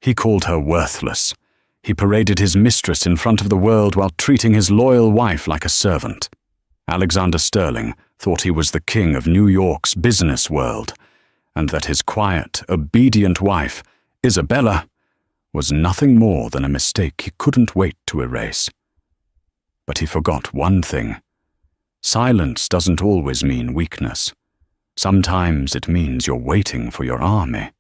He called her worthless. He paraded his mistress in front of the world while treating his loyal wife like a servant. Alexander Sterling thought he was the king of New York's business world, and that his quiet, obedient wife, Isabella, was nothing more than a mistake he couldn't wait to erase. But he forgot one thing. Silence doesn't always mean weakness. Sometimes it means you're waiting for your army.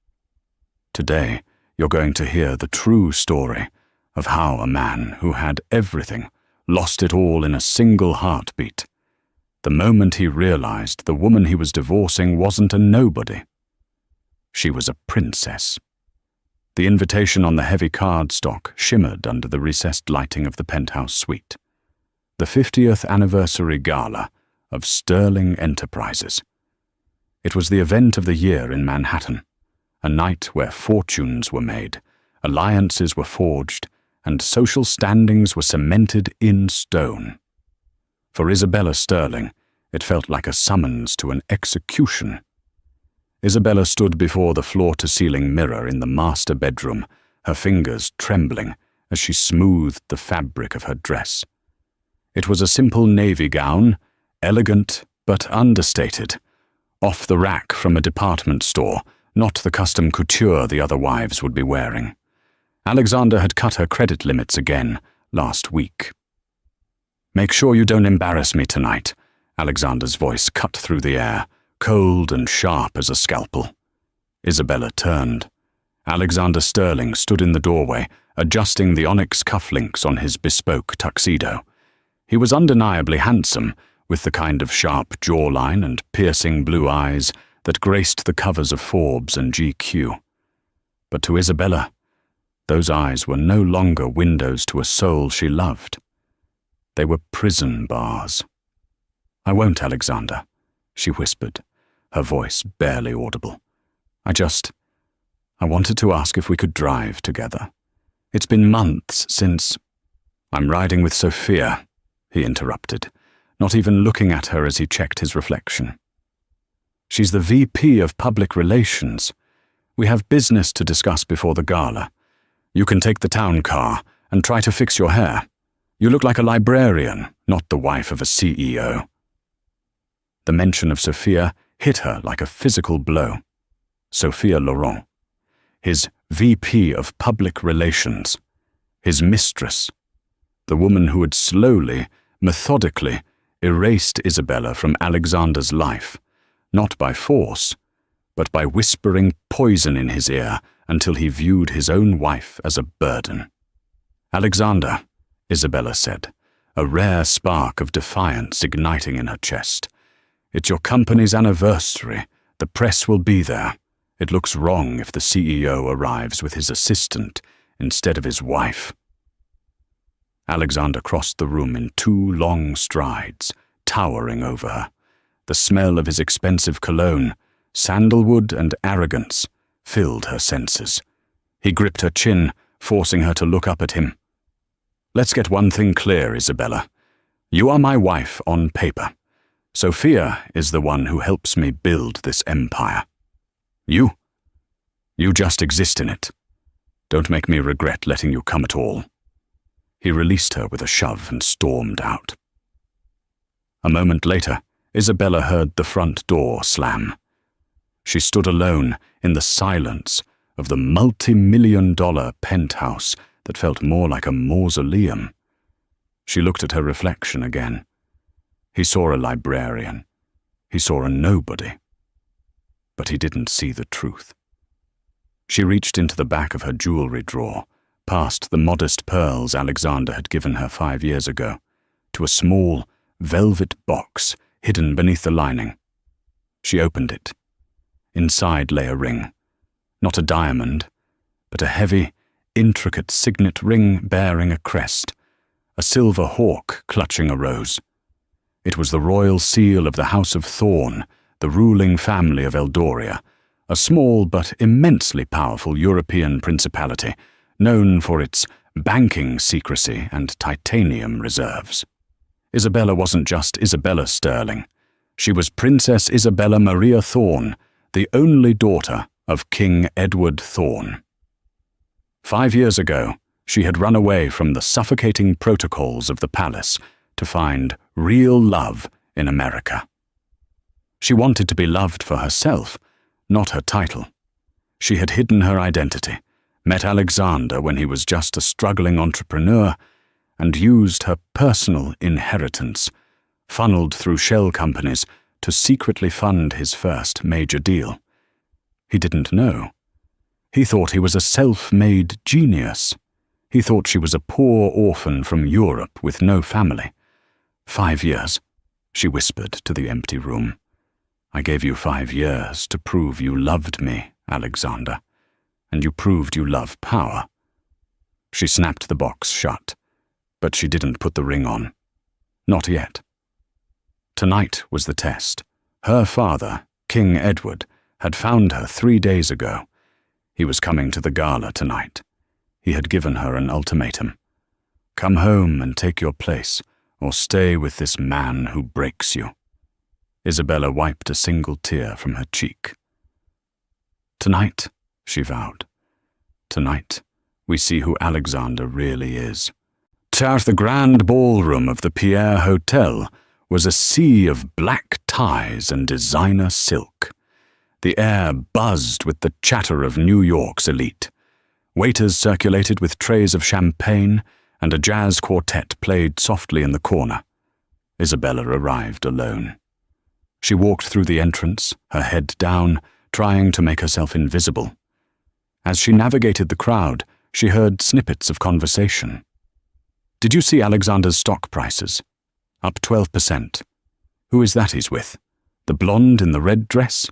Today, you're going to hear the true story of how a man who had everything lost it all in a single heartbeat, the moment he realized the woman he was divorcing wasn't a nobody. She was a princess. The invitation on the heavy cardstock shimmered under the recessed lighting of the penthouse suite. The 50th anniversary gala of Sterling Enterprises. It was the event of the year in Manhattan, a night where fortunes were made, alliances were forged, and social standings were cemented in stone. For Isabella Sterling, it felt like a summons to an execution. Isabella stood before the floor-to-ceiling mirror in the master bedroom, her fingers trembling as she smoothed the fabric of her dress. It was a simple navy gown, elegant but understated, off the rack from a department store, not the custom couture the other wives would be wearing. Alexander had cut her credit limits again last week. "Make sure you don't embarrass me tonight," Alexander's voice cut through the air, cold and sharp as a scalpel. Isabella turned. Alexander Sterling stood in the doorway, adjusting the onyx cufflinks on his bespoke tuxedo. He was undeniably handsome, with the kind of sharp jawline and piercing blue eyes that graced the covers of Forbes and GQ. But to Isabella, those eyes were no longer windows to a soul she loved. They were prison bars. "I won't, Alexander," she whispered, her voice barely audible. I wanted to ask if we could drive together. It's been months since—" "I'm riding with Sophia," he interrupted, not even looking at her as he checked his reflection. "She's the VP of Public Relations. We have business to discuss before the gala. You can take the town car and try to fix your hair. You look like a librarian, not the wife of a CEO. The mention of Sophia hit her like a physical blow. Sophia Laurent, his VP of Public Relations, his mistress, the woman who had slowly, methodically erased Isabella from Alexander's life, not by force, but by whispering poison in his ear until he viewed his own wife as a burden. "Alexander," Isabella said, a rare spark of defiance igniting in her chest. "It's your company's anniversary. The press will be there. It looks wrong if the CEO arrives with his assistant instead of his wife." Alexander crossed the room in 2 long strides, towering over her. The smell of his expensive cologne, sandalwood and arrogance, filled her senses. He gripped her chin, forcing her to look up at him. "Let's get one thing clear, Isabella. You are my wife on paper. Sophia is the one who helps me build this empire. You just exist in it. Don't make me regret letting you come at all." He released her with a shove and stormed out. A moment later, Isabella heard the front door slam. She stood alone in the silence of the multi-million-dollar penthouse that felt more like a mausoleum. She looked at her reflection again. He saw a librarian. He saw a nobody. But he didn't see the truth. She reached into the back of her jewelry drawer, past the modest pearls Alexander had given her 5 years ago, to a small, velvet box hidden beneath the lining. She opened it. Inside lay a ring. Not a diamond, but a heavy, intricate signet ring bearing a crest, a silver hawk clutching a rose. It was the royal seal of the House of Thorn, the ruling family of Eldoria, a small but immensely powerful European principality, known for its banking secrecy and titanium reserves. Isabella wasn't just Isabella Sterling. She was Princess Isabella Maria Thorn, the only daughter of King Edward Thorn. 5 years ago, she had run away from the suffocating protocols of the palace to find real love in America. She wanted to be loved for herself, not her title. She had hidden her identity, met Alexander when he was just a struggling entrepreneur, and used her personal inheritance, funneled through shell companies, to secretly fund his first major deal. He didn't know. He thought he was a self-made genius. He thought she was a poor orphan from Europe with no family. 5 years, she whispered to the empty room. I gave you 5 years to prove you loved me, Alexander, and you proved you love power. She snapped the box shut, but she didn't put the ring on. Not yet. Tonight was the test. Her father, King Edward, had found her 3 days ago. He was coming to the gala tonight. He had given her an ultimatum. Come home and take your place, or stay with this man who breaks you. Isabella wiped a single tear from her cheek. Tonight, she vowed. Tonight, we see who Alexander really is. The grand ballroom of the Pierre Hotel was a sea of black ties and designer silk. The air buzzed with the chatter of New York's elite. Waiters circulated with trays of champagne, and a jazz quartet played softly in the corner. Isabella arrived alone. She walked through the entrance, her head down, trying to make herself invisible. As she navigated the crowd, she heard snippets of conversation. Did you see Alexander's stock prices? Up 12%. Who is that he's with? The blonde in the red dress?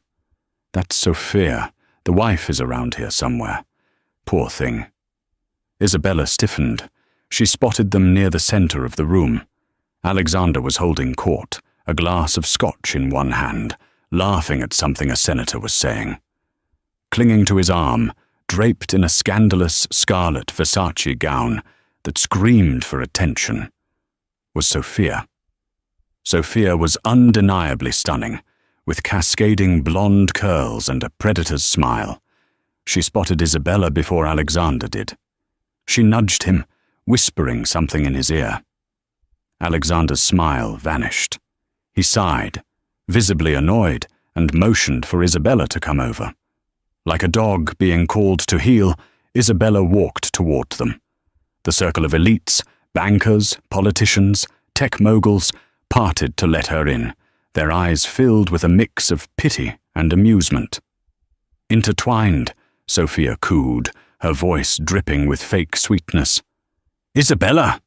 That's Sophia. The wife is around here somewhere. Poor thing. Isabella stiffened. She spotted them near the center of the room. Alexander was holding court, a glass of scotch in one hand, laughing at something a senator was saying. Clinging to his arm, draped in a scandalous scarlet Versace gown that screamed for attention, was Sophia. Sophia was undeniably stunning, with cascading blonde curls and a predator's smile. She spotted Isabella before Alexander did. She nudged him, whispering something in his ear. Alexander's smile vanished. He sighed, visibly annoyed, and motioned for Isabella to come over. Like a dog being called to heel, Isabella walked toward them. The circle of elites, bankers, politicians, tech moguls parted to let her in, their eyes filled with a mix of pity and amusement. Intertwined, Sophia cooed, her voice dripping with fake sweetness. Isabella!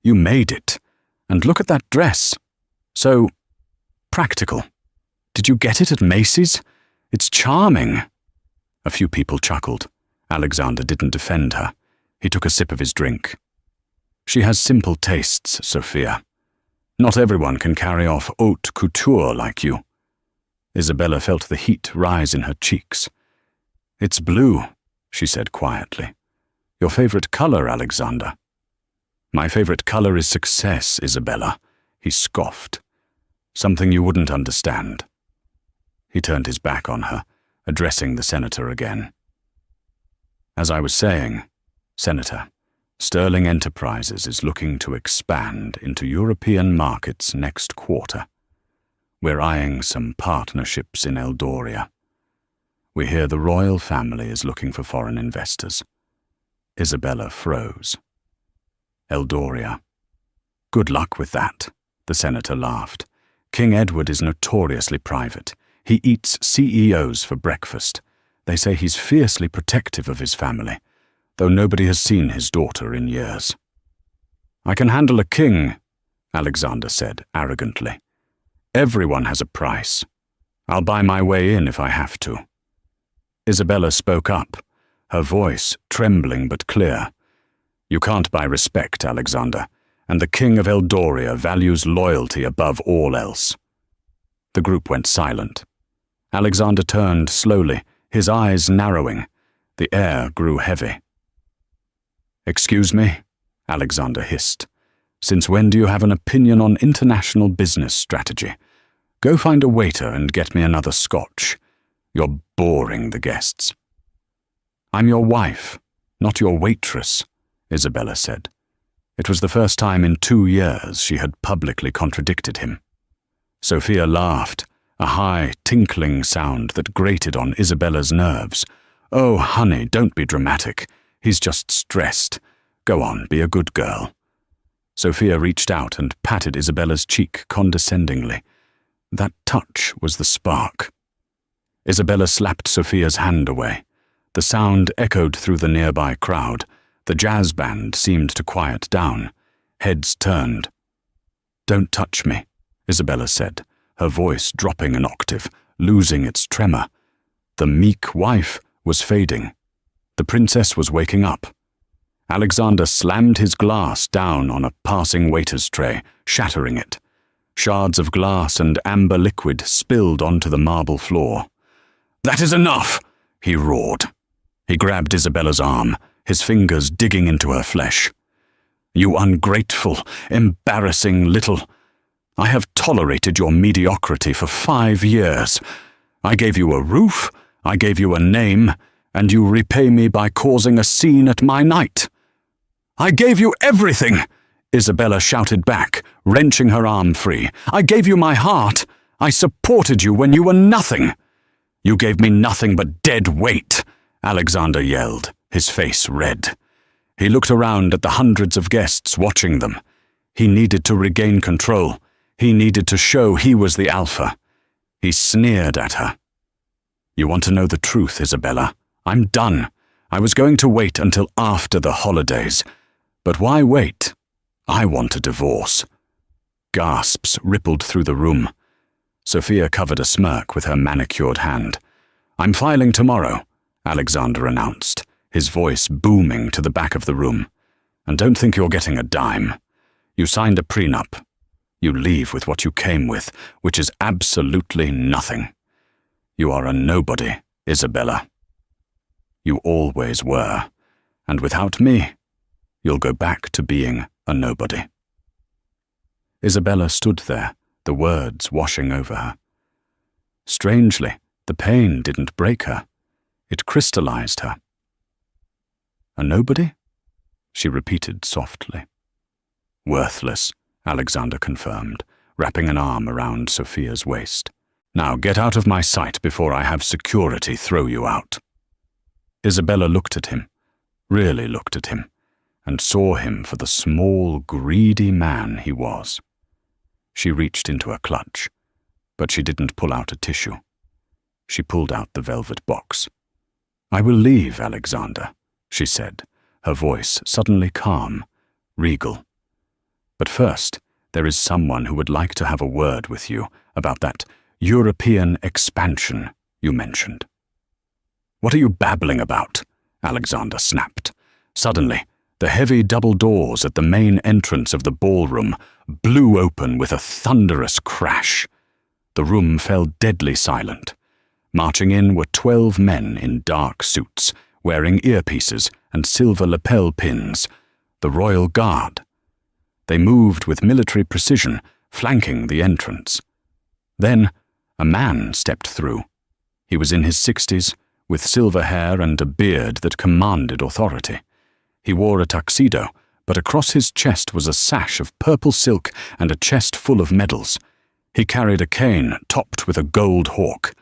You made it. And look at that dress. So practical. Did you get it at Macy's? It's charming. A few people chuckled. Alexander didn't defend her. He took a sip of his drink. She has simple tastes, Sophia. Not everyone can carry off haute couture like you. Isabella felt the heat rise in her cheeks. It's blue, she said quietly. Your favorite color, Alexander? My favorite color is success, Isabella, he scoffed. Something you wouldn't understand. He turned his back on her, addressing the senator again. As I was saying, Senator, Sterling Enterprises is looking to expand into European markets next quarter. We're eyeing some partnerships in Eldoria. We hear the royal family is looking for foreign investors. Isabella froze. Eldoria. Good luck with that, the senator laughed. King Edward is notoriously private. He eats CEOs for breakfast. They say he's fiercely protective of his family, though nobody has seen his daughter in years. I can handle a king, Alexander said arrogantly. Everyone has a price. I'll buy my way in if I have to. Isabella spoke up, her voice trembling but clear. You can't buy respect, Alexander, and the King of Eldoria values loyalty above all else. The group went silent. Alexander turned slowly, his eyes narrowing. The air grew heavy. Excuse me, Alexander hissed. Since when do you have an opinion on international business strategy? Go find a waiter and get me another scotch. You're boring the guests. I'm your wife, "Not your waitress," Isabella said. It was the first time in 2 years she had publicly contradicted him. Sophia laughed, a high, tinkling sound that grated on Isabella's nerves. "Oh, honey, don't be dramatic. He's just stressed. Go on, be a good girl." Sophia reached out and patted Isabella's cheek condescendingly. That touch was the spark. Isabella slapped Sophia's hand away. The sound echoed through the nearby crowd. The jazz band seemed to quiet down. Heads turned. "Don't touch me," Isabella said, her voice dropping an octave, losing its tremor. The meek wife was fading. The princess was waking up. Alexander slammed his glass down on a passing waiter's tray, shattering it. Shards of glass and amber liquid spilled onto the marble floor. "That is enough!" he roared. He grabbed Isabella's arm, his fingers digging into her flesh. "You ungrateful, embarrassing little... I have tolerated your mediocrity for 5 years. I gave you a roof, I gave you a name, and you repay me by causing a scene at my night." "I gave you everything!" Isabella shouted back, wrenching her arm free. "I gave you my heart. I supported you when you were nothing." "You gave me nothing but dead weight," Alexander yelled, his face red. He looked around at the hundreds of guests watching them. He needed to regain control. He needed to show he was the alpha. He sneered at her. "You want to know the truth, Isabella? I'm done. I was going to wait until after the holidays. But why wait? I want a divorce." Gasps rippled through the room. Sophia covered a smirk with her manicured hand. "I'm filing tomorrow," Alexander announced, his voice booming to the back of the room. "And don't think you're getting a dime. You signed a prenup. You leave with what you came with, which is absolutely nothing. You are a nobody, Isabella. You always were, and without me, you'll go back to being a nobody." Isabella stood there, the words washing over her. Strangely, the pain didn't break her. It crystallized her. "A nobody?" she repeated softly. "Worthless," Alexander confirmed, wrapping an arm around Sophia's waist. "Now get out of my sight before I have security throw you out." Isabella looked at him, really looked at him, and saw him for the small, greedy man he was. She reached into a clutch, but she didn't pull out a tissue. She pulled out the velvet box. "I will leave, Alexander," she said, her voice suddenly calm, regal. "But first, there is someone who would like to have a word with you about that European expansion you mentioned." "What are you babbling about?" Alexander snapped. Suddenly, the heavy double doors at the main entrance of the ballroom blew open with a thunderous crash. The room fell deadly silent. Marching in were 12 men in dark suits, wearing earpieces and silver lapel pins, the Royal Guard. They moved with military precision, flanking the entrance. Then, a man stepped through. He was in his 60s, with silver hair and a beard that commanded authority. He wore a tuxedo, but across his chest was a sash of purple silk and a chest full of medals. He carried a cane topped with a gold hawk.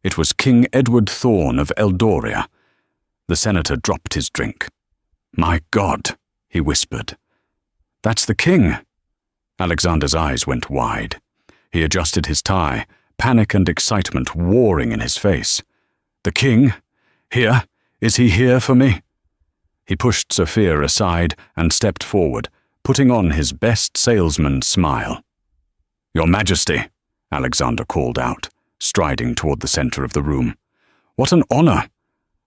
It was King Edward Thorne of Eldoria. The senator dropped his drink. "My God," he whispered. "That's the king." Alexander's eyes went wide. He adjusted his tie, panic and excitement warring in his face. "The king? Here? Is he here for me?" He pushed Sophia aside and stepped forward, putting on his best salesman's smile. "Your Majesty," Alexander called out, striding toward the center of the room. "What an honor!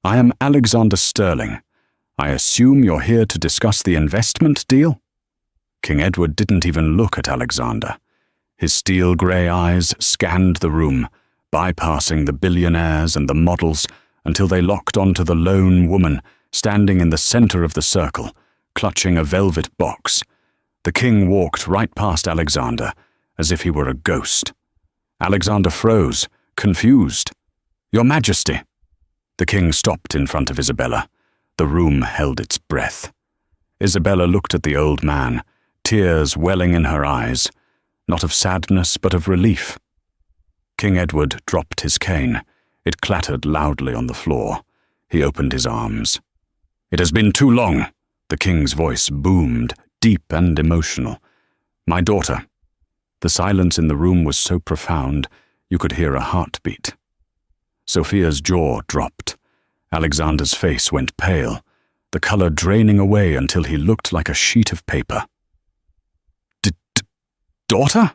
I am Alexander Sterling. I assume you're here to discuss the investment deal?" King Edward didn't even look at Alexander. His steel-gray eyes scanned the room, bypassing the billionaires and the models until they locked onto the lone woman standing in the center of the circle, clutching a velvet box. The king walked right past Alexander, as if he were a ghost. Alexander froze, confused. "Your Majesty." The king stopped in front of Isabella. The room held its breath. Isabella looked at the old man, tears welling in her eyes, not of sadness but of relief. King Edward dropped his cane. It clattered loudly on the floor. He opened his arms. "It has been too long," the king's voice boomed, deep and emotional. "My daughter." The silence in the room was so profound, you could hear a heartbeat. Sophia's jaw dropped. Alexander's face went pale, the color draining away until he looked like a sheet of paper. "Daughter?"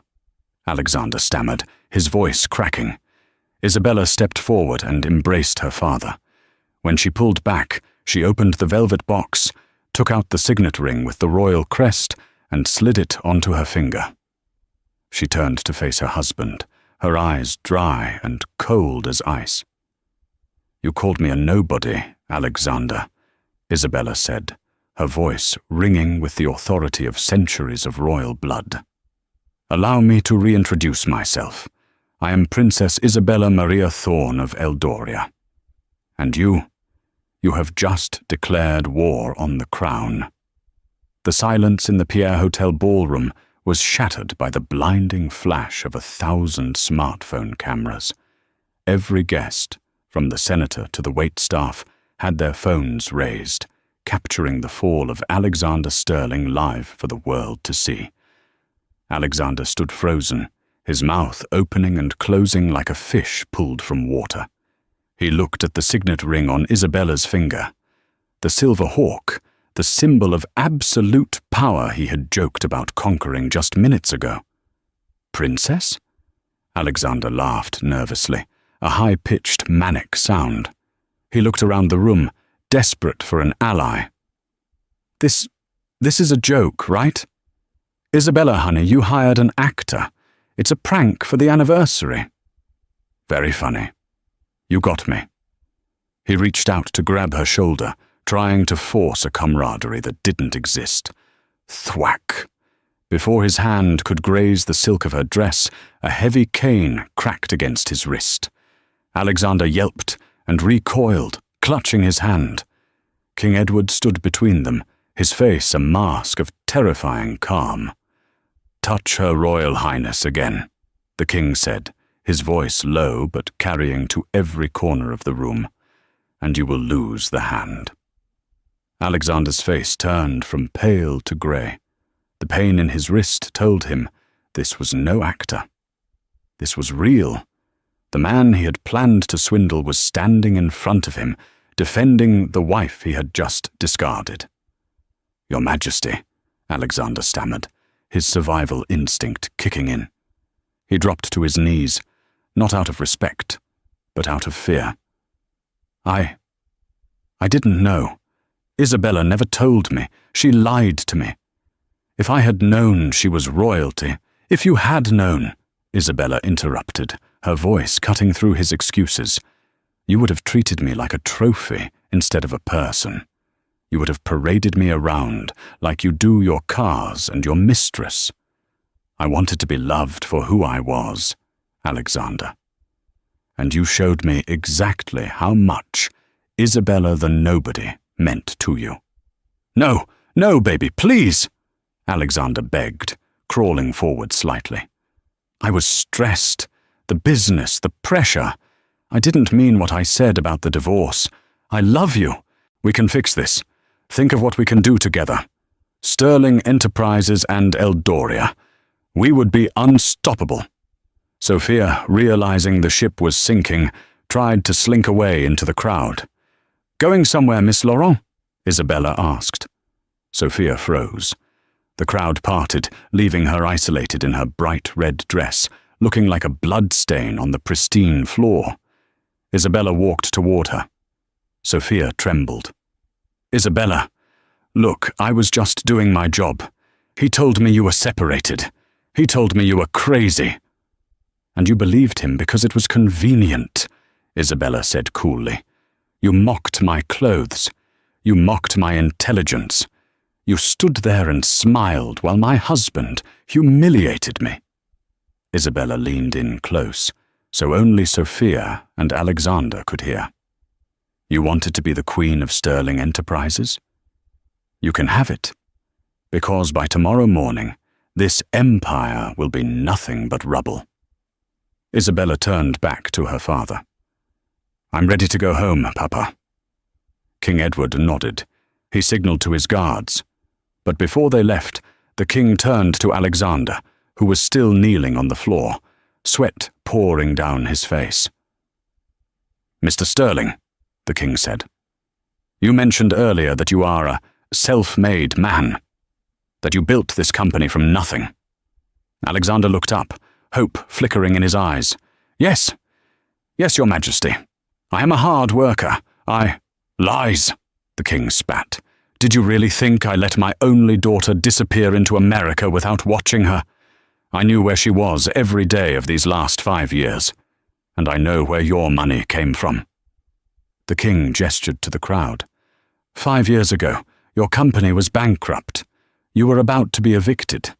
Alexander stammered, his voice cracking. Isabella stepped forward and embraced her father. When she pulled back, she opened the velvet box, took out the signet ring with the royal crest, and slid it onto her finger. She turned to face her husband, her eyes dry and cold as ice. "You called me a nobody, Alexander," Isabella said, her voice ringing with the authority of centuries of royal blood. "Allow me to reintroduce myself. I am Princess Isabella Maria Thorne of Eldoria. And you have just declared war on the crown." The silence in the Pierre Hotel ballroom was shattered by the blinding flash of 1,000 smartphone cameras. Every guest, from the senator to the waitstaff, had their phones raised, capturing the fall of Alexander Sterling live for the world to see. Alexander stood frozen, his mouth opening and closing like a fish pulled from water. He looked at the signet ring on Isabella's finger. The silver hawk, the symbol of absolute power he had joked about conquering just minutes ago. "Princess?" Alexander laughed nervously, a high-pitched, manic sound. He looked around the room, desperate for an ally. This is a joke, right? Isabella, honey, you hired an actor. It's a prank for the anniversary." "Very funny. You got me." He reached out to grab her shoulder, trying to force a camaraderie that didn't exist. Thwack! Before his hand could graze the silk of her dress, a heavy cane cracked against his wrist. Alexander yelped and recoiled, clutching his hand. King Edward stood between them, his face a mask of terrifying calm. "Touch Her Royal Highness again," the king said, his voice low but carrying to every corner of the room, "and you will lose the hand." Alexander's face turned from pale to grey. The pain in his wrist told him this was no actor. This was real. The man he had planned to swindle was standing in front of him, defending the wife he had just discarded. "Your Majesty," Alexander stammered, his survival instinct kicking in. He dropped to his knees, not out of respect, but out of fear. I didn't know. Isabella never told me. She lied to me. If I had known she was royalty, if you had known," Isabella interrupted, her voice cutting through his excuses, "you would have treated me like a trophy instead of a person. You would have paraded me around like you do your cars and your mistress. I wanted to be loved for who I was, Alexander. And you showed me exactly how much Isabella the Nobody meant to you." "No, no, baby, please," Alexander begged, crawling forward slightly. "I was stressed. The business, the pressure. I didn't mean what I said about the divorce. I love you. We can fix this. Think of what we can do together. Sterling Enterprises and Eldoria. We would be unstoppable." Sophia, realizing the ship was sinking, tried to slink away into the crowd. "Going somewhere, Miss Laurent?" Isabella asked. Sophia froze. The crowd parted, leaving her isolated in her bright red dress, looking like a blood stain on the pristine floor. Isabella walked toward her. Sophia trembled. "Isabella, look, I was just doing my job. He told me you were separated. He told me you were crazy." "And you believed him because it was convenient," Isabella said coolly. "You mocked my clothes. You mocked my intelligence. You stood there and smiled while my husband humiliated me." Isabella leaned in close, so only Sophia and Alexander could hear. You wanted to be the Queen of Sterling Enterprises? You can have it, because by tomorrow morning, this empire will be nothing but rubble. Isabella turned back to her father. I'm ready to go home, Papa. King Edward nodded. He signalled to his guards. But before they left, the king turned to Alexander, who was still kneeling on the floor, sweat pouring down his face. Mr. Sterling, the king said, you mentioned earlier that you are a self-made man, that you built this company from nothing. Alexander looked up, hope flickering in his eyes. Yes, your Majesty. I am a hard worker. Lies, the king spat. Did you really think I let my only daughter disappear into America without watching her? I knew where she was every day of these last 5 years, and I know where your money came from. The king gestured to the crowd. 5 years ago, your company was bankrupt. You were about to be evicted.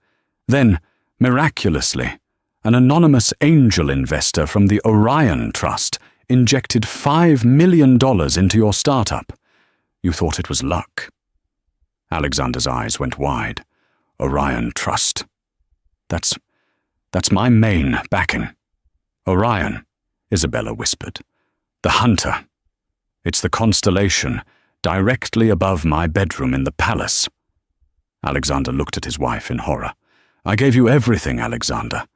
Then, miraculously, an anonymous angel investor from the Orion Trust injected $5 million into your startup. You thought it was luck. Alexander's eyes went wide. Orion Trust. That's my main backing. Orion, Isabella whispered. The hunter. It's the constellation directly above my bedroom in the palace. Alexander looked at his wife in horror. I gave you everything, Alexander,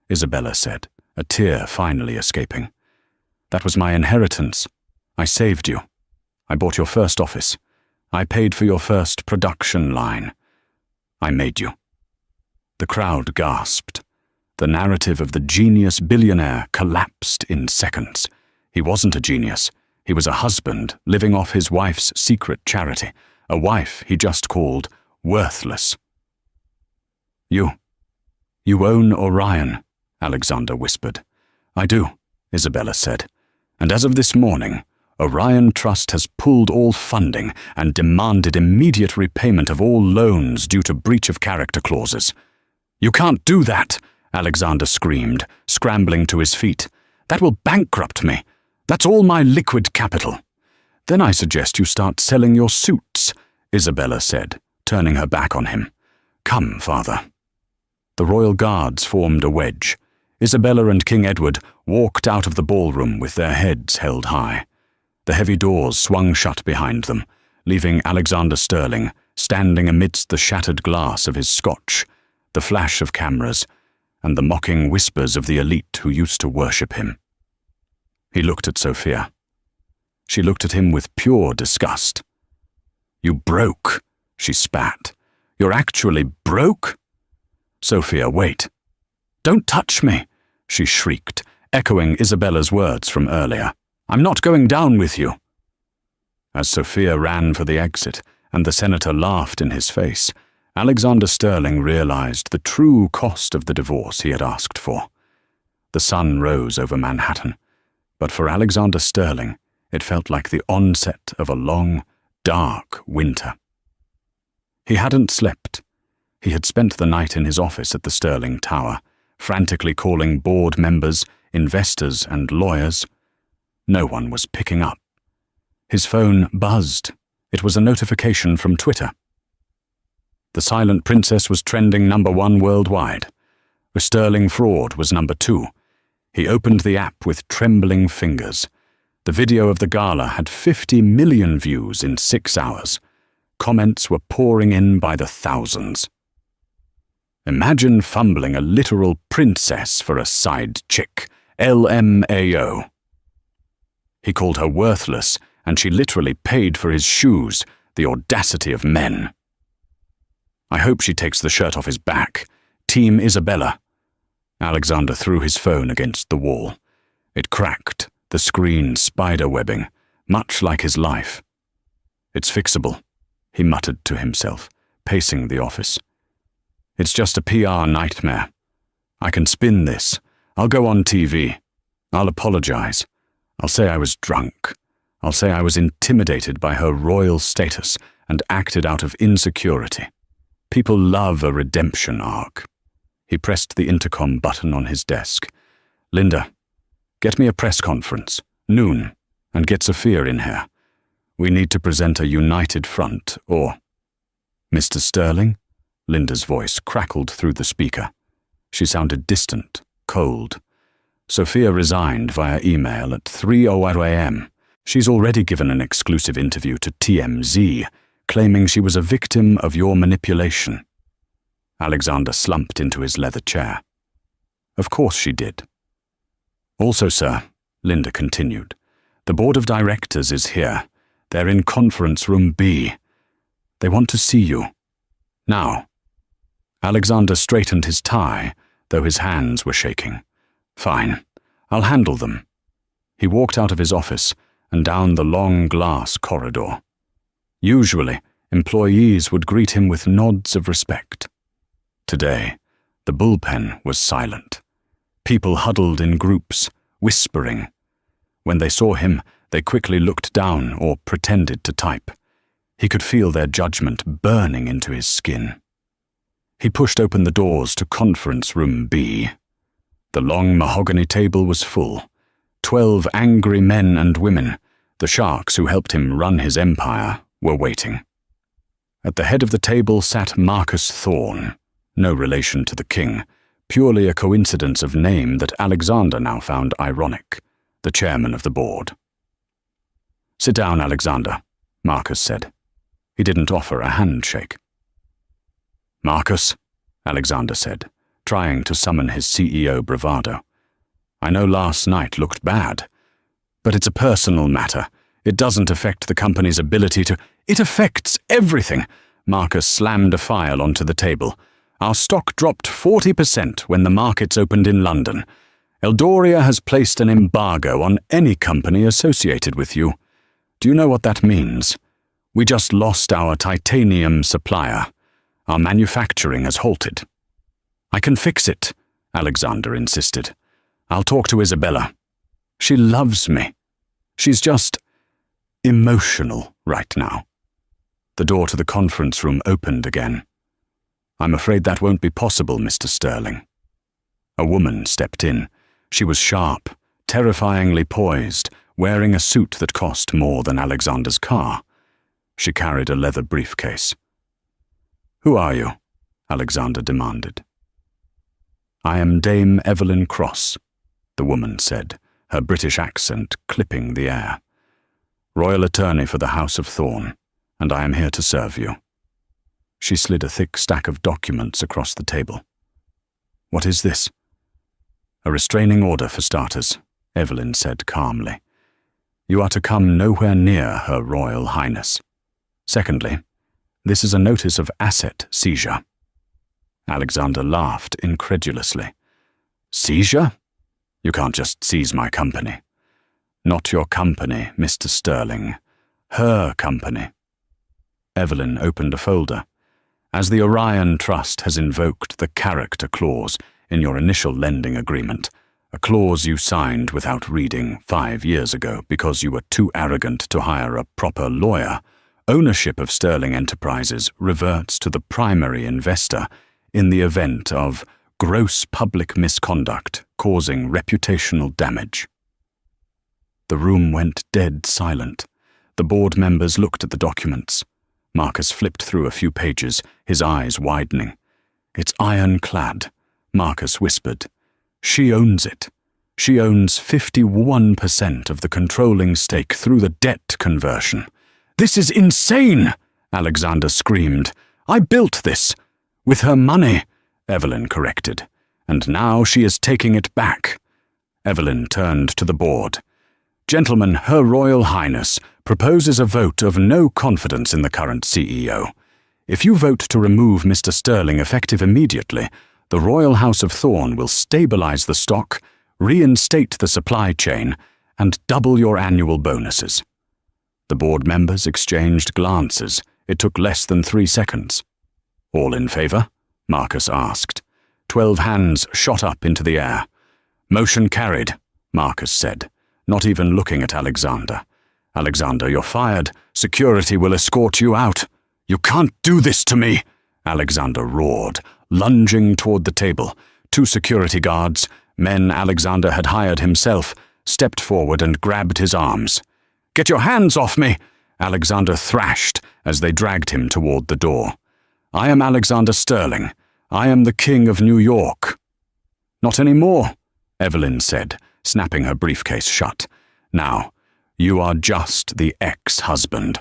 Isabella said, a tear finally escaping. That was my inheritance. I saved you. I bought your first office. I paid for your first production line. I made you. The crowd gasped. The narrative of the genius billionaire collapsed in seconds. He wasn't a genius. He was a husband living off his wife's secret charity, a wife he just called worthless. You own Orion, Alexander whispered. I do, Isabella said. And as of this morning, Orion Trust has pulled all funding and demanded immediate repayment of all loans due to breach of character clauses. You can't do that, Alexander screamed, scrambling to his feet. That will bankrupt me. That's all my liquid capital. Then I suggest you start selling your suits, Isabella said, turning her back on him. Come, father. The royal guards formed a wedge. Isabella and King Edward walked out of the ballroom with their heads held high. The heavy doors swung shut behind them, leaving Alexander Sterling standing amidst the shattered glass of his scotch, the flash of cameras, and the mocking whispers of the elite who used to worship him. He looked at Sophia. She looked at him with pure disgust. You broke, she spat. You're actually broke? Sophia, wait. Don't touch me, she shrieked, echoing Isabella's words from earlier. I'm not going down with you. As Sophia ran for the exit and the senator laughed in his face, Alexander Sterling realized the true cost of the divorce he had asked for. The sun rose over Manhattan, but for Alexander Sterling, it felt like the onset of a long, dark winter. He hadn't slept. He had spent the night in his office at the Sterling Tower, frantically calling board members, investors, and lawyers. No one was picking up. His phone buzzed. It was a notification from Twitter. The Silent Princess was trending #1 worldwide. The Sterling fraud was #2. He opened the app with trembling fingers. The video of the gala had 50 million views in 6 hours. Comments were pouring in by the thousands. Imagine fumbling a literal princess for a side chick. LMAO. He called her worthless, and she literally paid for his shoes. The audacity of men. I hope she takes the shirt off his back. Team Isabella. Alexander threw his phone against the wall. It cracked, the screen spider-webbing, much like his life. It's fixable, he muttered to himself, pacing the office. It's just a PR nightmare. I can spin this. I'll go on TV. I'll apologize. I'll say I was drunk. I'll say I was intimidated by her royal status and acted out of insecurity. People love a redemption arc. He pressed the intercom button on his desk. Linda, get me a press conference, noon, and get Sophia in here. We need to present a united front, or— Mr. Sterling? Linda's voice crackled through the speaker. She sounded distant, cold. Sophia resigned via email at 3:00 a.m. She's already given an exclusive interview to TMZ, claiming she was a victim of your manipulation. Alexander slumped into his leather chair. Of course she did. Also, sir, Linda continued, the board of directors is here. They're in conference room B. They want to see you. Now. Alexander straightened his tie, though his hands were shaking. Fine, I'll handle them. He walked out of his office and down the long glass corridor. Usually, employees would greet him with nods of respect. Today, the bullpen was silent. People huddled in groups, whispering. When they saw him, they quickly looked down or pretended to type. He could feel their judgment burning into his skin. He pushed open the doors to conference room B. The long mahogany table was full. 12 angry men and women, the sharks who helped him run his empire, were waiting. At the head of the table sat Marcus Thorne, no relation to the king, purely a coincidence of name that Alexander now found ironic, the chairman of the board. Sit down, Alexander, Marcus said. He didn't offer a handshake. Marcus, Alexander said, trying to summon his CEO bravado. I know last night looked bad, but it's a personal matter. It doesn't affect the company's ability to— It affects everything. Marcus slammed a file onto the table. Our stock dropped 40% when the markets opened in London. Eldoria has placed an embargo on any company associated with you. Do you know what that means? We just lost our titanium supplier. Our manufacturing has halted. I can fix it, Alexander insisted. I'll talk to Isabella. She loves me. She's just emotional right now. The door to the conference room opened again. I'm afraid that won't be possible, Mr. Sterling. A woman stepped in. She was sharp, terrifyingly poised, wearing a suit that cost more than Alexander's car. She carried a leather briefcase. Who are you? Alexander demanded. I am Dame Evelyn Cross, the woman said, her British accent clipping the air. Royal attorney for the House of Thorne, and I am here to serve you. She slid a thick stack of documents across the table. What is this? A restraining order for starters, Evelyn said calmly. You are to come nowhere near Her Royal Highness. Secondly, this is a notice of asset seizure. Alexander laughed incredulously. Seizure? You can't just seize my company. Not your company, Mr. Sterling. Her company. Evelyn opened a folder. As the Orion Trust has invoked the character clause in your initial lending agreement, a clause you signed without reading 5 years ago because you were too arrogant to hire a proper lawyer, ownership of Sterling Enterprises reverts to the primary investor in the event of gross public misconduct causing reputational damage. The room went dead silent. The board members looked at the documents. Marcus flipped through a few pages, his eyes widening. It's ironclad, Marcus whispered. She owns it. She owns 51% of the controlling stake through the debt conversion. This is insane, Alexander screamed. I built this. With her money, Evelyn corrected. And now she is taking it back. Evelyn turned to the board. Gentlemen, Her Royal Highness proposes a vote of no confidence in the current CEO. If you vote to remove Mr. Sterling effective immediately, the Royal House of Thorne will stabilize the stock, reinstate the supply chain, and double your annual bonuses. The board members exchanged glances. It took less than 3 seconds. All in favor? Marcus asked. 12 hands shot up into the air. Motion carried, Marcus said, not even looking at Alexander. Alexander, you're fired. Security will escort you out. You can't do this to me, Alexander roared, lunging toward the table. 2 security guards, men Alexander had hired himself, stepped forward and grabbed his arms. Get your hands off me! Alexander thrashed as they dragged him toward the door. "I am Alexander Sterling. I am the King of New York." "Not anymore," Evelyn said, snapping her briefcase shut. "Now, you are just the ex-husband."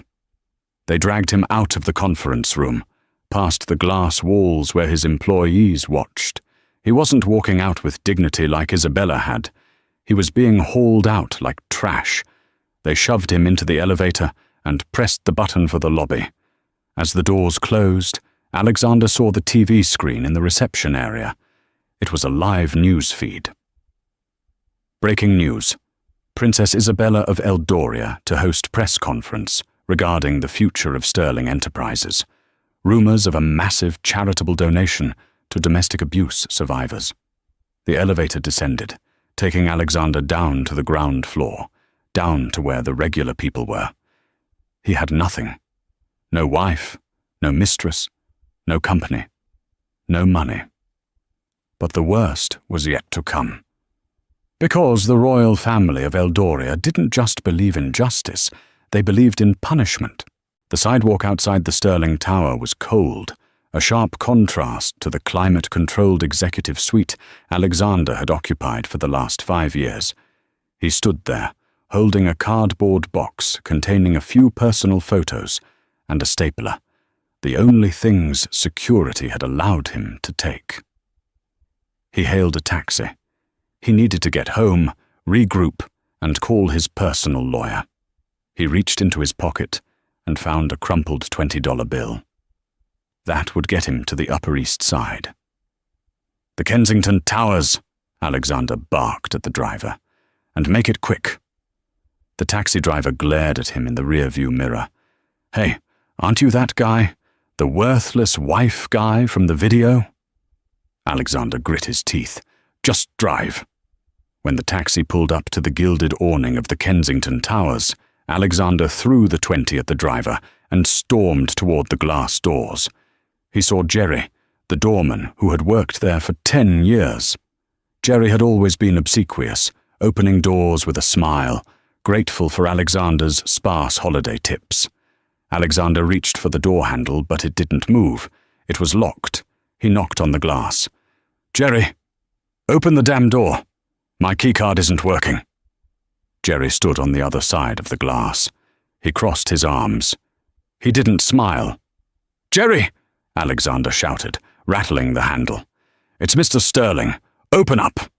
They dragged him out of the conference room, past the glass walls where his employees watched. He wasn't walking out with dignity like Isabella had. He was being hauled out like trash. They shoved him into the elevator and pressed the button for the lobby. As the doors closed, Alexander saw the TV screen in the reception area. It was a live news feed. Breaking news. Princess Isabella of Eldoria to host press conference regarding the future of Sterling Enterprises. Rumors of a massive charitable donation to domestic abuse survivors. The elevator descended, taking Alexander down to the ground floor, down to where the regular people were. He had nothing. No wife, no mistress, no company, no money. But the worst was yet to come. Because the royal family of Eldoria didn't just believe in justice, they believed in punishment. The sidewalk outside the Sterling Tower was cold, a sharp contrast to the climate-controlled executive suite Alexander had occupied for the last 5 years. He stood there, holding a cardboard box containing a few personal photos and a stapler, the only things security had allowed him to take. He hailed a taxi. He needed to get home, regroup, and call his personal lawyer. He reached into his pocket and found a crumpled $20 bill. That would get him to the Upper East Side. "The Kensington Towers," Alexander barked at the driver. "And make it quick." The taxi driver glared at him in the rearview mirror. "Hey, aren't you that guy? The worthless wife guy from the video?" Alexander grit his teeth. "Just drive." When the taxi pulled up to the gilded awning of the Kensington Towers, Alexander threw the 20 at the driver and stormed toward the glass doors. He saw Jerry, the doorman who had worked there for 10 years. Jerry had always been obsequious, opening doors with a smile, grateful for Alexander's sparse holiday tips. Alexander reached for the door handle, but it didn't move. It was locked. He knocked on the glass. "Jerry, open the damn door. My keycard isn't working." Jerry stood on the other side of the glass. He crossed his arms. He didn't smile. "Jerry!" Alexander shouted, rattling the handle. "It's Mr. Sterling. Open up!"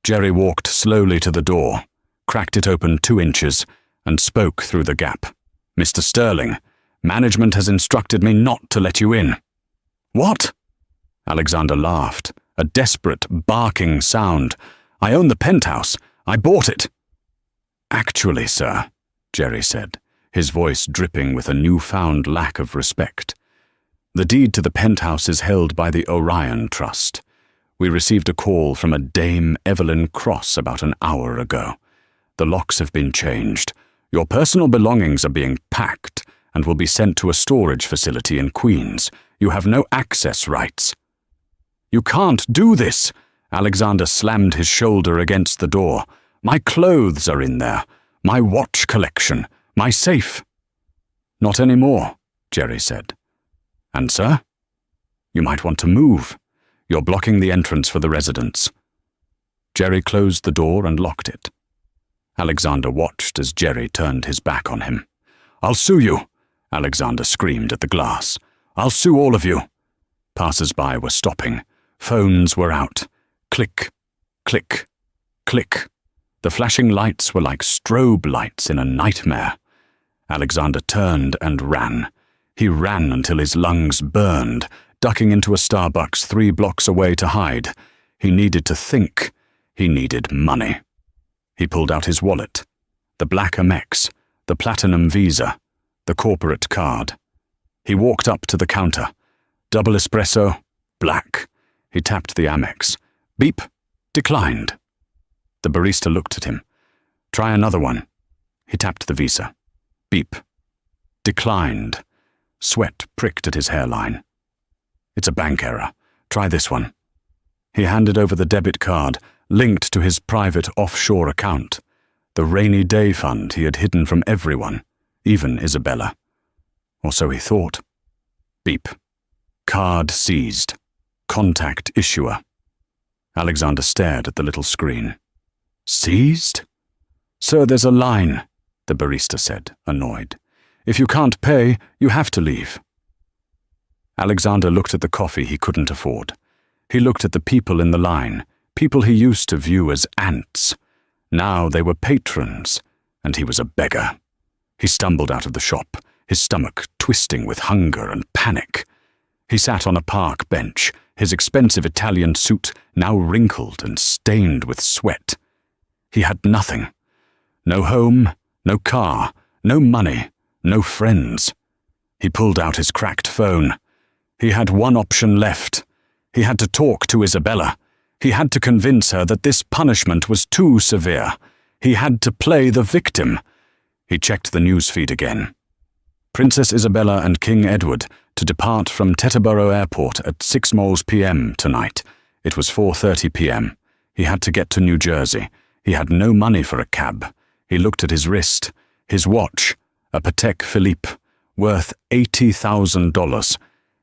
Jerry walked slowly to the door, cracked it open 2 inches, and spoke through the gap. "Mr. Sterling, management has instructed me not to let you in." "What?" Alexander laughed, a desperate, barking sound. "I own the penthouse. I bought it." "Actually, sir," Jerry said, his voice dripping with a newfound lack of respect, "the deed to the penthouse is held by the Orion Trust. We received a call from a Dame Evelyn Cross about an hour ago. The locks have been changed. Your personal belongings are being packed and will be sent to a storage facility in Queens. You have no access rights." "You can't do this!" Alexander slammed his shoulder against the door. "My clothes are in there. My watch collection. My safe." "Not anymore," Jerry said. "And, sir? You might want to move. You're blocking the entrance for the residents." Jerry closed the door and locked it. Alexander watched as Jerry turned his back on him. "I'll sue you," Alexander screamed at the glass. "I'll sue all of you." Passers-by were stopping. Phones were out. Click, click, click. The flashing lights were like strobe lights in a nightmare. Alexander turned and ran. He ran until his lungs burned, ducking into a Starbucks 3 blocks away to hide. He needed to think. He needed money. He pulled out his wallet, the black Amex, the platinum Visa, the corporate card. He walked up to the counter. Double espresso, black. He tapped the Amex. Beep. Declined. The barista looked at him. Try another one. He tapped the Visa. Beep. Declined. Sweat pricked at his hairline. It's a bank error. Try this one. He handed over the debit card, linked to his private offshore account, the rainy day fund he had hidden from everyone, even Isabella. Or so he thought. Beep. Card seized. Contact issuer. Alexander stared at the little screen. Seized? Sir, there's a line, the barista said, annoyed. If you can't pay, you have to leave. Alexander looked at the coffee he couldn't afford. He looked at the people in the line, people he used to view as ants. Now they were patrons, and he was a beggar. He stumbled out of the shop, his stomach twisting with hunger and panic. He sat on a park bench, his expensive Italian suit now wrinkled and stained with sweat. He had nothing. No home, no car, no money, no friends. He pulled out his cracked phone. He had one option left. He had to talk to Isabella. He had to convince her that this punishment was too severe. He had to play the victim. He checked the newsfeed again. Princess Isabella and King Edward to depart from Teterboro Airport at 6 p.m. tonight. It was 4:30 p.m. He had to get to New Jersey. He had no money for a cab. He looked at his wrist. His watch, a Patek Philippe, worth $80,000.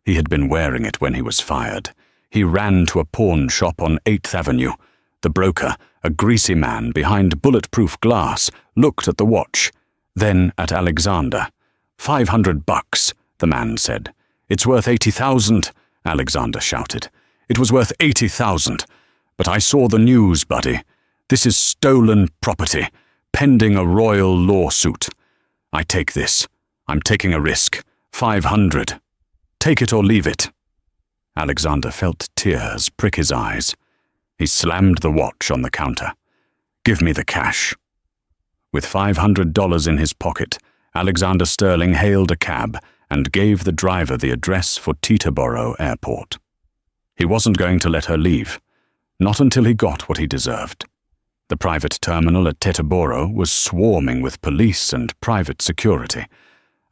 He had been wearing it when he was fired. He ran to a pawn shop on 8th Avenue. The broker, a greasy man behind bulletproof glass, looked at the watch, then at Alexander. $500, the man said. It's worth 80,000, Alexander shouted. It was worth 80,000. But I saw the news, buddy. This is stolen property, pending a royal lawsuit. I take this. I'm taking a risk. 500. Take it or leave it. Alexander felt tears prick his eyes. He slammed the watch on the counter. Give me the cash. With $500 in his pocket, Alexander Sterling hailed a cab and gave the driver the address for Teterboro Airport. He wasn't going to let her leave, not until he got what he deserved. The private terminal at Teterboro was swarming with police and private security.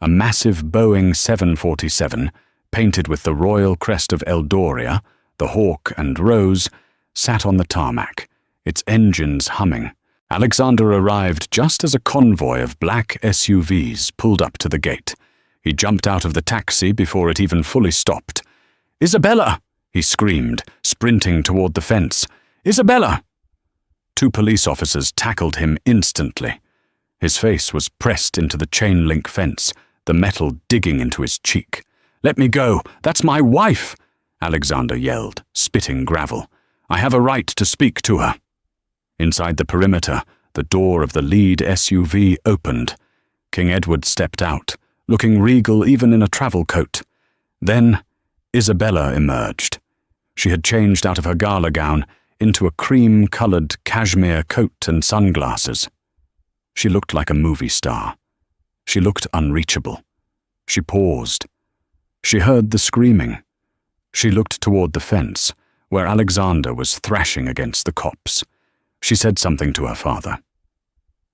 A massive Boeing 747, painted with the royal crest of Eldoria, the hawk and rose, sat on the tarmac, its engines humming. Alexander arrived just as a convoy of black SUVs pulled up to the gate. He jumped out of the taxi before it even fully stopped. "Isabella!" he screamed, sprinting toward the fence. "Isabella!" 2 police officers tackled him instantly. His face was pressed into the chain-link fence, the metal digging into his cheek. "Let me go! That's my wife!" Alexander yelled, spitting gravel. "I have a right to speak to her." Inside the perimeter, the door of the lead SUV opened. King Edward stepped out, looking regal even in a travel coat. Then Isabella emerged. She had changed out of her gala gown into a cream-colored cashmere coat and sunglasses. She looked like a movie star. She looked unreachable. She paused. She heard the screaming. She looked toward the fence, where Alexander was thrashing against the cops. She said something to her father.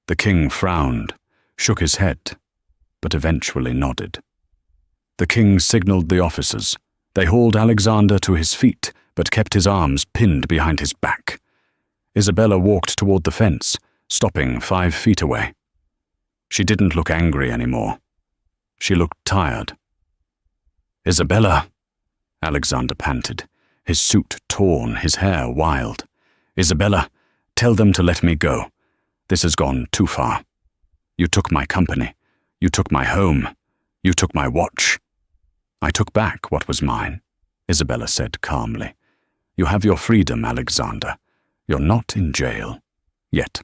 The king frowned, shook his head, but eventually nodded. The king signaled the officers. They hauled Alexander to his feet, but kept his arms pinned behind his back. Isabella walked toward the fence, stopping 5 feet away. She didn't look angry anymore. She looked tired. "Isabella," Alexander panted, his suit torn, his hair wild. "Isabella, tell them to let me go. This has gone too far. You took my company. You took my home. You took my watch." "I took back what was mine," Isabella said calmly. "You have your freedom, Alexander. You're not in jail. Yet."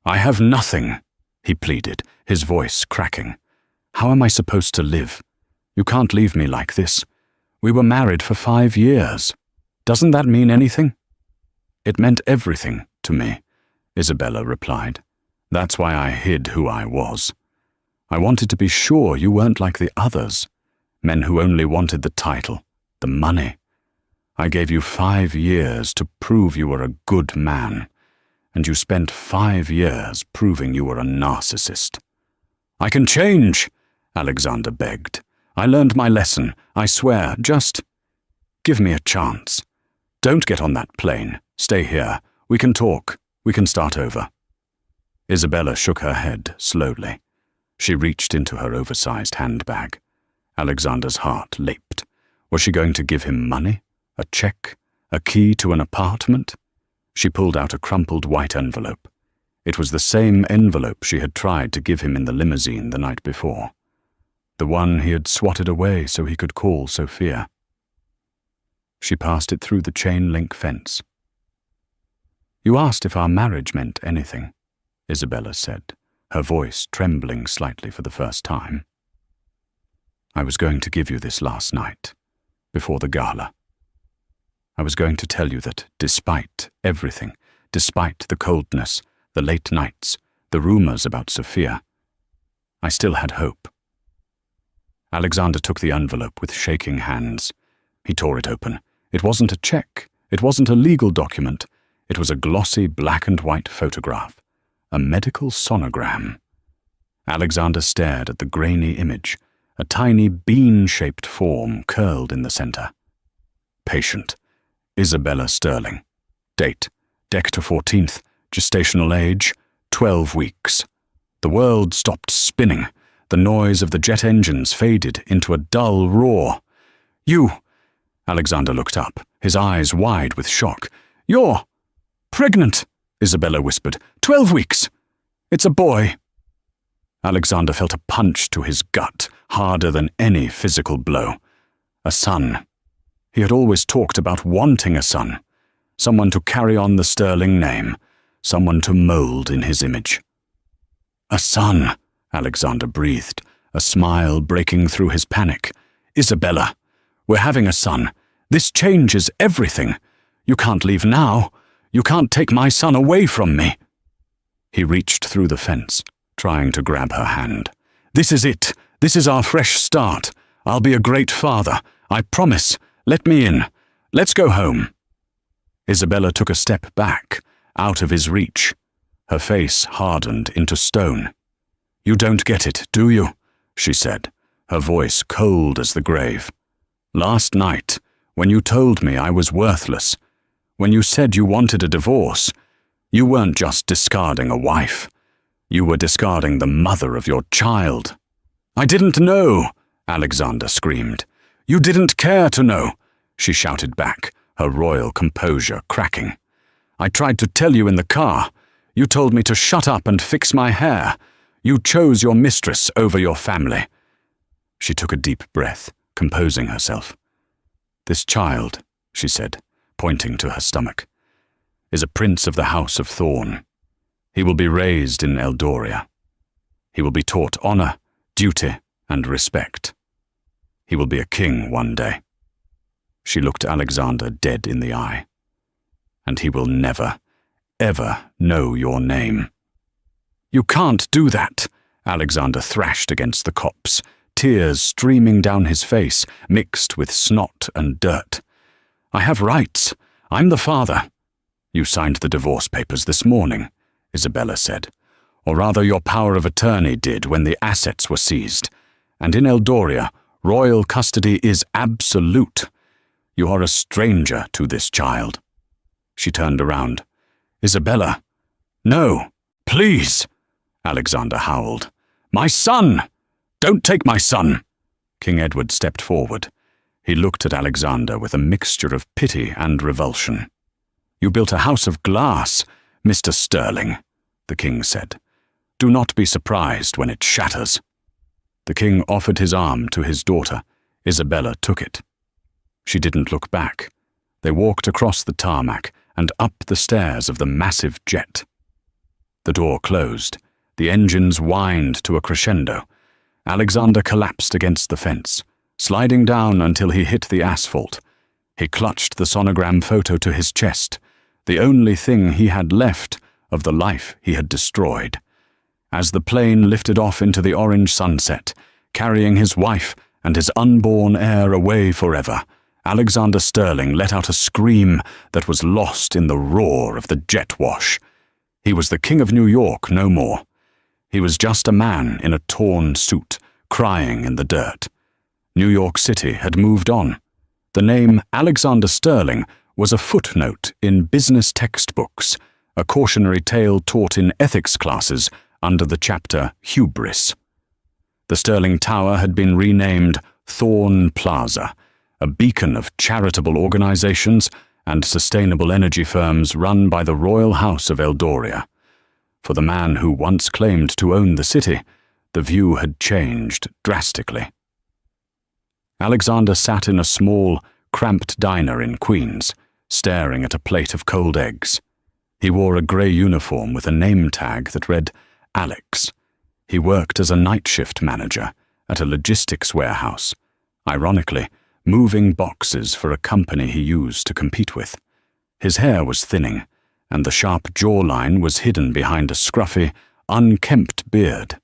"I have nothing," he pleaded, his voice cracking. "How am I supposed to live? You can't leave me like this. We were married for 5 years. Doesn't that mean anything?" "It meant everything to me," Isabella replied. "That's why I hid who I was. I wanted to be sure you weren't like the others, men who only wanted the title, the money. I gave you 5 years to prove you were a good man, and you spent 5 years proving you were a narcissist." "I can change," Alexander begged. "I learned my lesson, I swear. Just give me a chance. Don't get on that plane. Stay here. We can talk. We can start over." Isabella shook her head slowly. She reached into her oversized handbag. Alexander's heart leaped. Was she going to give him money? A check? A key to an apartment? She pulled out a crumpled white envelope. It was the same envelope she had tried to give him in the limousine the night before. The one he had swatted away so he could call Sophia. She passed it through the chain-link fence. "You asked if our marriage meant anything," Isabella said, her voice trembling slightly for the first time. "I was going to give you this last night, before the gala. I was going to tell you that despite everything, despite the coldness, the late nights, the rumors about Sophia, I still had hope." Alexander took the envelope with shaking hands. He tore it open. It wasn't a check. It wasn't a legal document. It was a glossy black and white photograph. A medical sonogram. Alexander stared at the grainy image, a tiny bean-shaped form curled in the center. Patient. Isabella Sterling. Date. December 14th. Gestational age. 12 weeks. The world stopped spinning. The noise of the jet engines faded into a dull roar. "You!" Alexander looked up, his eyes wide with shock. "You're pregnant," Isabella whispered. 12 weeks. It's a boy." Alexander felt a punch to his gut, harder than any physical blow. A son. He had always talked about wanting a son. Someone to carry on the Sterling name. Someone to mold in his image. "A son," Alexander breathed, a smile breaking through his panic. "Isabella, we're having a son. This changes everything. You can't leave now. You can't take my son away from me." He reached through the fence, trying to grab her hand. "This is it. This is our fresh start. I'll be a great father. I promise. Let me in. Let's go home." Isabella took a step back, out of his reach. Her face hardened into stone. "You don't get it, do you?" she said, her voice cold as the grave. "Last night, when you told me I was worthless, when you said you wanted a divorce, you weren't just discarding a wife. You were discarding the mother of your child." "I didn't know," Alexander screamed. "You didn't care to know," she shouted back, her royal composure cracking. "I tried to tell you in the car. You told me to shut up and fix my hair. You chose your mistress over your family." She took a deep breath, composing herself. "This child," she said, pointing to her stomach, "is a prince of the House of Thorn. He will be raised in Eldoria. He will be taught honor, duty, and respect. He will be a king one day." She looked Alexander dead in the eye. "And he will never, ever know your name." "You can't do that," Alexander thrashed against the copse, tears streaming down his face, mixed with snot and dirt. "I have rights. I'm the father." "You signed the divorce papers this morning," Isabella said. "Or rather, your power of attorney did when the assets were seized. And in Eldoria, royal custody is absolute. You are a stranger to this child." She turned around. "Isabella, no, please," Alexander howled. "My son! Don't take my son!" King Edward stepped forward. He looked at Alexander with a mixture of pity and revulsion. "You built a house of glass, Mr. Sterling," the king said. "Do not be surprised when it shatters." The king offered his arm to his daughter. Isabella took it. She didn't look back. They walked across the tarmac and up the stairs of the massive jet. The door closed. The engines whined to a crescendo. Alexander collapsed against the fence, sliding down until he hit the asphalt. He clutched the sonogram photo to his chest, the only thing he had left of the life he had destroyed. As the plane lifted off into the orange sunset, carrying his wife and his unborn heir away forever, Alexander Sterling let out a scream that was lost in the roar of the jet wash. He was the King of New York no more. He was just a man in a torn suit, crying in the dirt. New York City had moved on. The name Alexander Sterling was a footnote in business textbooks, a cautionary tale taught in ethics classes under the chapter Hubris. The Sterling Tower had been renamed Thorn Plaza, a beacon of charitable organizations and sustainable energy firms run by the royal house of Eldoria. For the man who once claimed to own the city, the view had changed drastically. Alexander sat in a small, cramped diner in Queens, staring at a plate of cold eggs. He wore a grey uniform with a name tag that read Alex. He worked as a night shift manager at a logistics warehouse, ironically, moving boxes for a company he used to compete with. His hair was thinning, and the sharp jawline was hidden behind a scruffy, unkempt beard.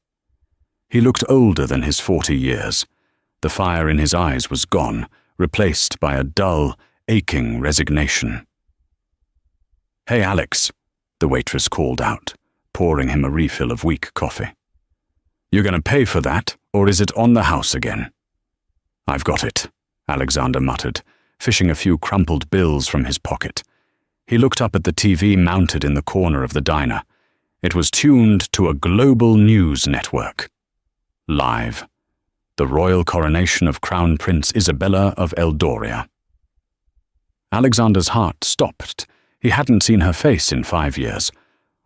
He looked older than his 40 years. The fire in his eyes was gone, replaced by a dull, aching resignation. "Hey, Alex," the waitress called out, pouring him a refill of weak coffee. "You going to pay for that, or is it on the house again?" "I've got it," Alexander muttered, fishing a few crumpled bills from his pocket. He looked up at the TV mounted in the corner of the diner. It was tuned to a global news network. Live. The royal coronation of Crown Prince Isabella of Eldoria. Alexander's heart stopped. He hadn't seen her face in 5 years.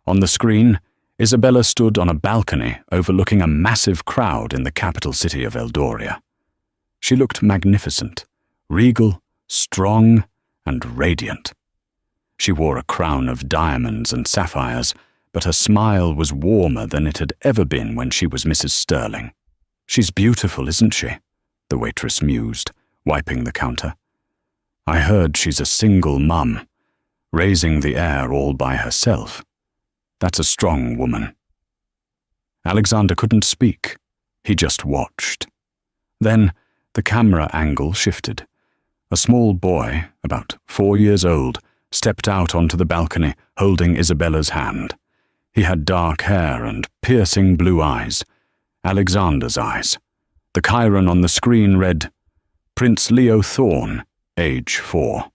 On the screen, Isabella stood on a balcony overlooking a massive crowd in the capital city of Eldoria. She looked magnificent, regal, strong, and radiant. She wore a crown of diamonds and sapphires, but her smile was warmer than it had ever been when she was Mrs. Sterling. "She's beautiful, isn't she?" the waitress mused, wiping the counter. "I heard she's a single mum, raising the heir all by herself. That's a strong woman." Alexander couldn't speak. He just watched. Then the camera angle shifted. A small boy, about 4 years old, stepped out onto the balcony holding Isabella's hand. He had dark hair and piercing blue eyes. Alexander's eyes. The chyron on the screen read, "Prince Leo Thorn, age 4.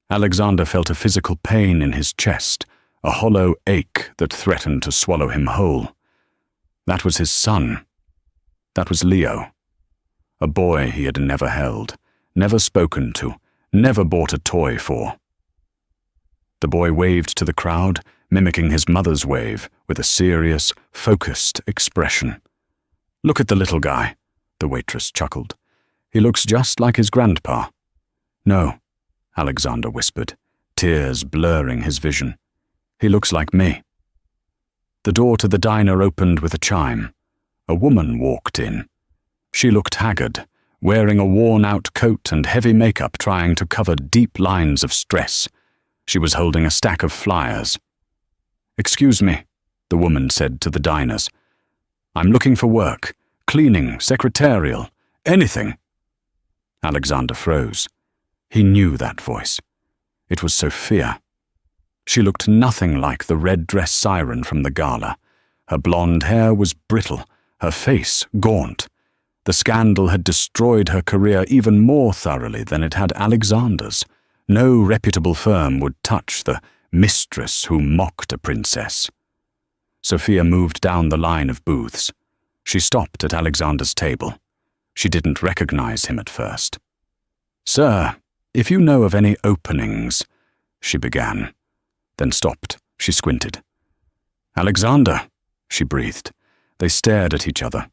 Alexander felt a physical pain in his chest, a hollow ache that threatened to swallow him whole. That was his son. That was Leo. A boy he had never held, never spoken to, never bought a toy for. The boy waved to the crowd, mimicking his mother's wave, with a serious, focused expression. "Look at the little guy," the waitress chuckled. "He looks just like his grandpa." "No," Alexander whispered, tears blurring his vision. "He looks like me." The door to the diner opened with a chime. A woman walked in. She looked haggard, wearing a worn-out coat and heavy makeup trying to cover deep lines of stress. She was holding a stack of flyers. "Excuse me," the woman said to the diners. "I'm looking for work. Cleaning, secretarial, anything." Alexander froze. He knew that voice. It was Sophia. She looked nothing like the red dress siren from the gala. Her blonde hair was brittle, her face gaunt. The scandal had destroyed her career even more thoroughly than it had Alexander's. No reputable firm would touch the mistress who mocked a princess. Sophia moved down the line of booths. She stopped at Alexander's table. She didn't recognize him at first. "Sir, if you know of any openings," she began, then stopped. She squinted. "Alexander," she breathed. They stared at each other.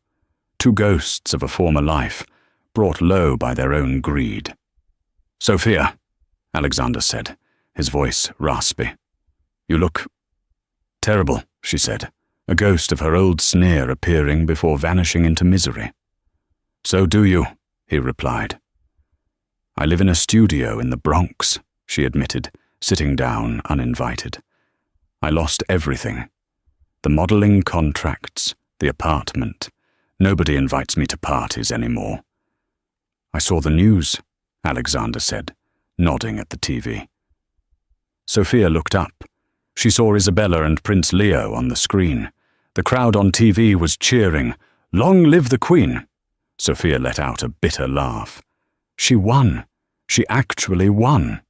Two ghosts of a former life, brought low by their own greed. "Sophia," Alexander said, his voice raspy. "You look terrible," she said, a ghost of her old sneer appearing before vanishing into misery. "So do you," he replied. "I live in a studio in the Bronx," she admitted, sitting down uninvited. "I lost everything. The modeling contracts, the apartment. Nobody invites me to parties anymore." "I saw the news," Alexander said, nodding at the TV. Sophia looked up. She saw Isabella and Prince Leo on the screen. The crowd on TV was cheering, "Long live the Queen!" Sophia let out a bitter laugh. She won. She actually won.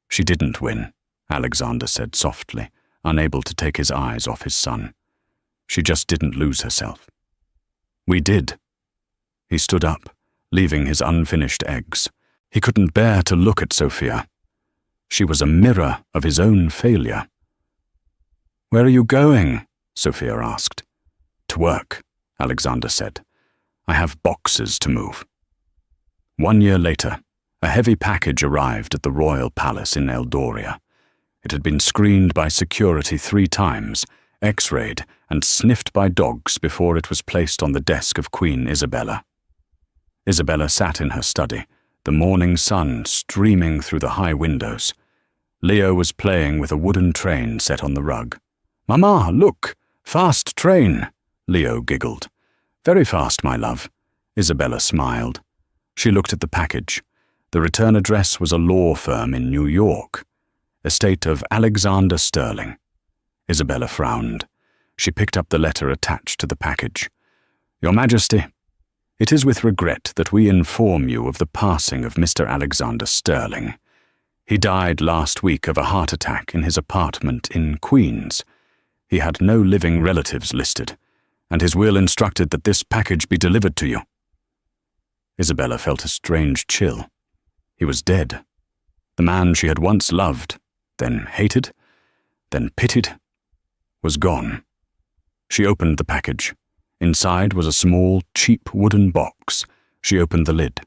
"She didn't win," Alexander said softly, unable to take his eyes off his son. "She just didn't lose herself." "We did," He stood up, leaving his unfinished eggs. He couldn't bear to look at Sophia. She was a mirror of his own failure. "Where are you going?" Sophia asked. "To work," Alexander said. "I have boxes to move." 1 year later, a heavy package arrived at the royal palace in Eldoria. It had been screened by security 3 times, x-rayed and sniffed by dogs before it was placed on the desk of Queen Isabella. Isabella sat in her study, the morning sun streaming through the high windows. Leo was playing with a wooden train set on the rug. "Mama, look! Fast train!" Leo giggled. "Very fast, my love." Isabella smiled. She looked at the package. The return address was a law firm in New York. Estate of Alexander Sterling. Isabella frowned. She picked up the letter attached to the package. "Your Majesty, it is with regret that we inform you of the passing of Mr. Alexander Sterling. He died last week of a heart attack in his apartment in Queens. He had no living relatives listed, and his will instructed that this package be delivered to you." Isabella felt a strange chill. He was dead. The man she had once loved, then hated, then pitied, was gone. She opened the package. Inside was a small, cheap wooden box. She opened the lid.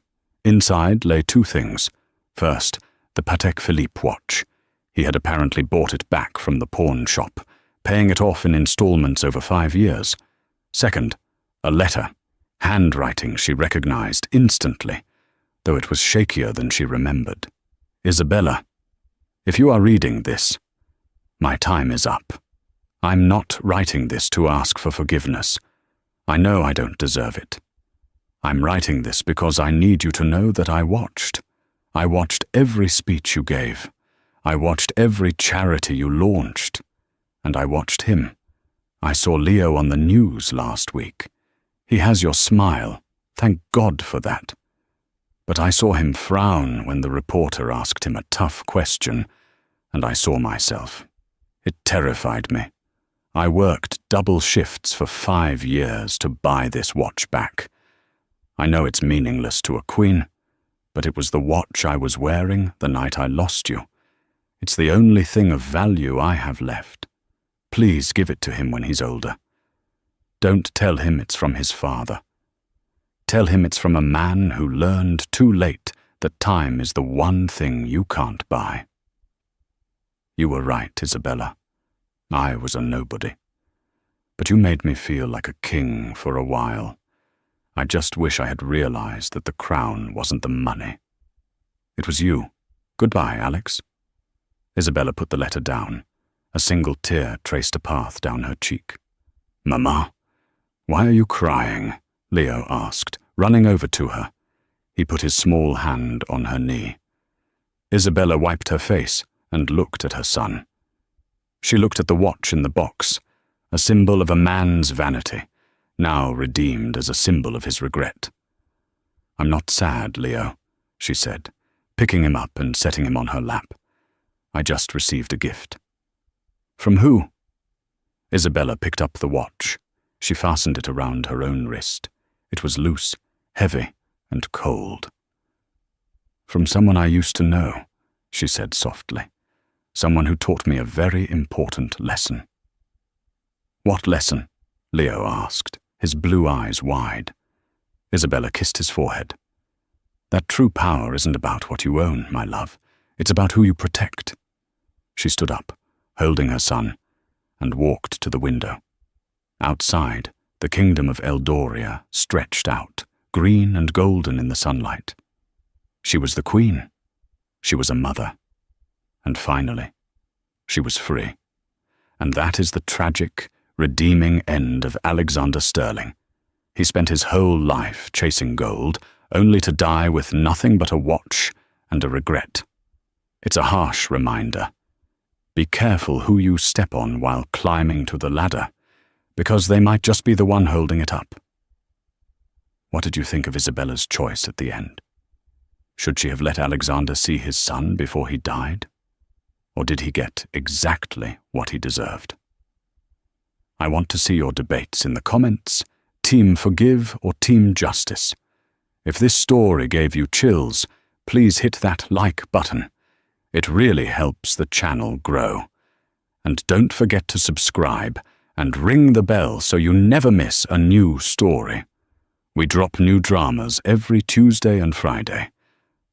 Inside lay 2 things. First, the Patek Philippe watch. He had apparently bought it back from the pawn shop, paying it off in installments over 5 years. Second, a letter. Handwriting she recognized instantly, though it was shakier than she remembered. "Isabella, if you are reading this, my time is up. I'm not writing this to ask for forgiveness. I know I don't deserve it. I'm writing this because I need you to know that I watched. I watched every speech you gave. I watched every charity you launched. And I watched him. I saw Leo on the news last week. He has your smile. Thank God for that. But I saw him frown when the reporter asked him a tough question, and I saw myself. It terrified me. I worked double shifts for 5 years to buy this watch back. I know it's meaningless to a queen, but it was the watch I was wearing the night I lost you. It's the only thing of value I have left. Please give it to him when he's older. Don't tell him it's from his father. Tell him it's from a man who learned too late that time is the one thing you can't buy." You were right, Isabella. I was a nobody. But you made me feel like a king for a while. I just wish I had realized that the crown wasn't the money. It was you. Goodbye, Alex. Isabella put the letter down. A single tear traced a path down her cheek. "Mama, why are you crying?" Leo asked, running over to her. He put his small hand on her knee. Isabella wiped her face and looked at her son. She looked at the watch in the box, a symbol of a man's vanity, now redeemed as a symbol of his regret. "I'm not sad, Leo," she said, picking him up and setting him on her lap. "I just received a gift." "From who?" Isabella picked up the watch. She fastened it around her own wrist. It was loose, heavy, and cold. "From someone I used to know," she said softly. "Someone who taught me a very important lesson." "What lesson?" Leo asked, his blue eyes wide. Isabella kissed his forehead. "That true power isn't about what you own, my love. It's about who you protect." She stood up, holding her son, and walked to the window. Outside, the kingdom of Eldoria stretched out, green and golden in the sunlight. She was the queen. She was a mother. And finally, she was free. And that is the tragic, redeeming end of Alexander Sterling. He spent his whole life chasing gold, only to die with nothing but a watch and a regret. It's a harsh reminder. Be careful who you step on while climbing to the ladder, because they might just be the one holding it up. What did you think of Isabella's choice at the end? Should she have let Alexander see his son before he died? Or did he get exactly what he deserved? I want to see your debates in the comments, Team Forgive or Team Justice. If this story gave you chills, please hit that like button. It really helps the channel grow. And don't forget to subscribe and ring the bell so you never miss a new story. We drop new dramas every Tuesday and Friday.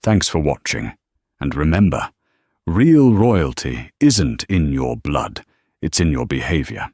Thanks for watching. And remember, real royalty isn't in your blood, it's in your behavior.